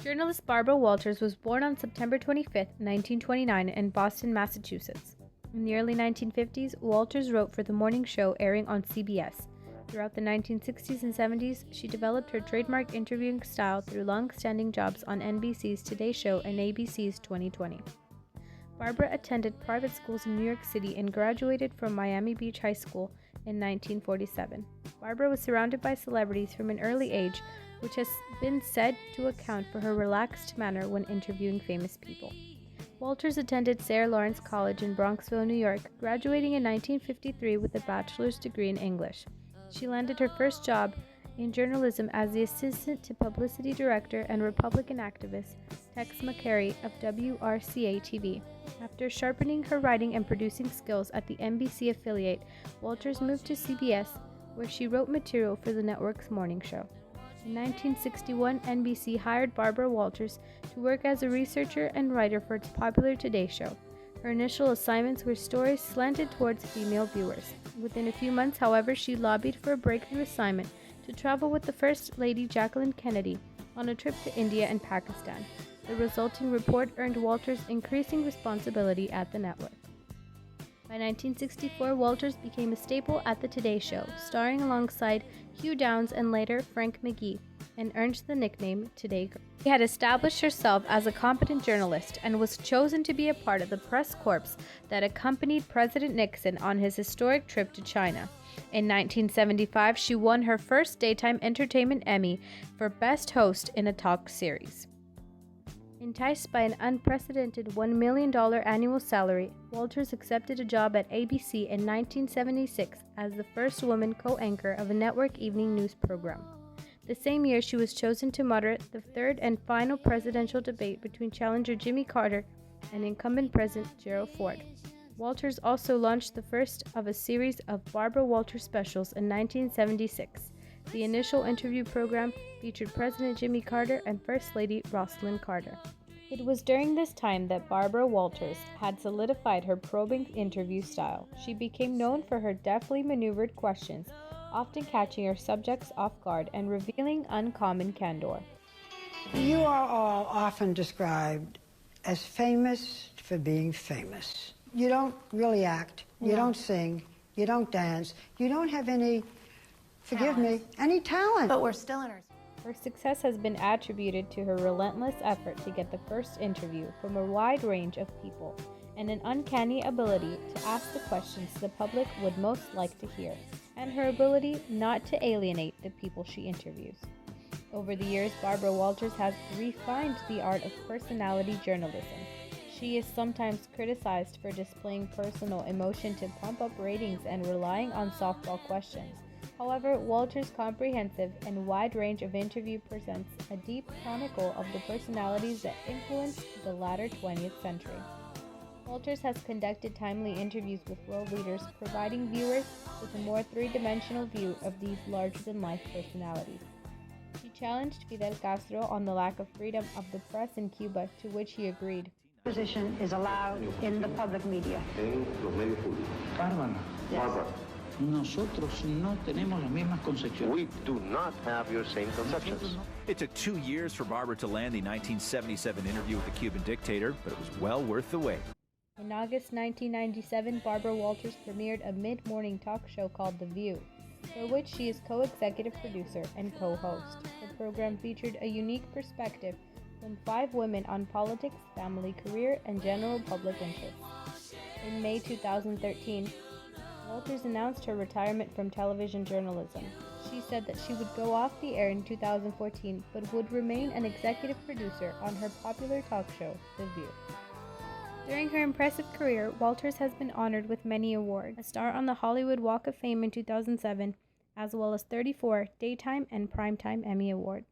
Journalist Barbara Walters was born on September 25, 1929, in Boston, Massachusetts. In the early 1950s, Walters wrote for the morning show airing on CBS. Throughout the 1960s and 70s, she developed her trademark interviewing style through long-standing jobs on NBC's Today Show and ABC's 2020. Barbara attended private schools in New York City and graduated from Miami Beach High School in 1947. Barbara was surrounded by celebrities from an early age, which has been said to account for her relaxed manner when interviewing famous people. Walters attended Sarah Lawrence College in Bronxville, New York, graduating in 1953 with a bachelor's degree in English. She landed her first job in journalism as the assistant to publicity director and Republican activist Tex McCary of WRCA-TV. After sharpening her writing and producing skills at the NBC affiliate, Walters moved to CBS, where she wrote material for the network's morning show. In 1961, NBC hired Barbara Walters to work as a researcher and writer for its popular Today Show. Her initial assignments were stories slanted towards female viewers. Within a few months, however, she lobbied for a breakthrough assignment to travel with the First Lady Jacqueline Kennedy on a trip to India and Pakistan. The resulting report earned Walters increasing responsibility at the network. By 1964, Walters became a staple at the Today Show, starring alongside Hugh Downs and later Frank McGee, and earned the nickname Today Girl. She had established herself as a competent journalist and was chosen to be a part of the press corps that accompanied President Nixon on his historic trip to China. In 1975, she won her first Daytime Entertainment Emmy for Best Host in a Talk Series. Enticed by an unprecedented $1 million annual salary, Walters accepted a job at ABC in 1976 as the first woman co-anchor of a network evening news program. The same year, she was chosen to moderate the third and final presidential debate between challenger Jimmy Carter and incumbent President Gerald Ford. Walters also launched the first of a series of Barbara Walters specials in 1976. The initial interview program featured President Jimmy Carter and First Lady Rosalind Carter. It was during this time that Barbara Walters had solidified her probing interview style. She became known for her deftly maneuvered questions, often catching her subjects off guard and revealing uncommon candor. You are all often described as famous for being famous. You don't really act, you don't sing, you don't dance, you don't have any, forgive me, any talent. But we're still in our... Her success has been attributed to her relentless effort to get the first interview from a wide range of people and an uncanny ability to ask the questions the public would most like to hear, and her ability not to alienate the people she interviews. Over the years, Barbara Walters has refined the art of personality journalism. She is sometimes criticized for displaying personal emotion to pump up ratings and relying on softball questions. However, Walters' comprehensive and wide range of interview presents a deep chronicle of the personalities that influenced the latter 20th century. Walters has conducted timely interviews with world leaders, providing viewers with a more three-dimensional view of these larger-than-life personalities. She challenged Fidel Castro on the lack of freedom of the press in Cuba, to which he agreed. Position is allowed in the public media. En los medios públicos. Bárbara. Barbara. Nosotros no tenemos las mismas concepciones. We do not have your same conceptions. It took 2 years for Barbara to land the 1977 interview with the Cuban dictator, but it was well worth the wait. In August 1997, Barbara Walters premiered a mid-morning talk show called The View, for which she is co-executive producer and co-host. The program featured a unique perspective from 5 women on politics, family, career, and general public interests. In May 2013, Walters announced her retirement from television journalism. She said that she would go off the air in 2014, but would remain an executive producer on her popular talk show, The View. During her impressive career, Walters has been honored with many awards, a star on the Hollywood Walk of Fame in 2007, as well as 34 Daytime and Primetime Emmy Awards.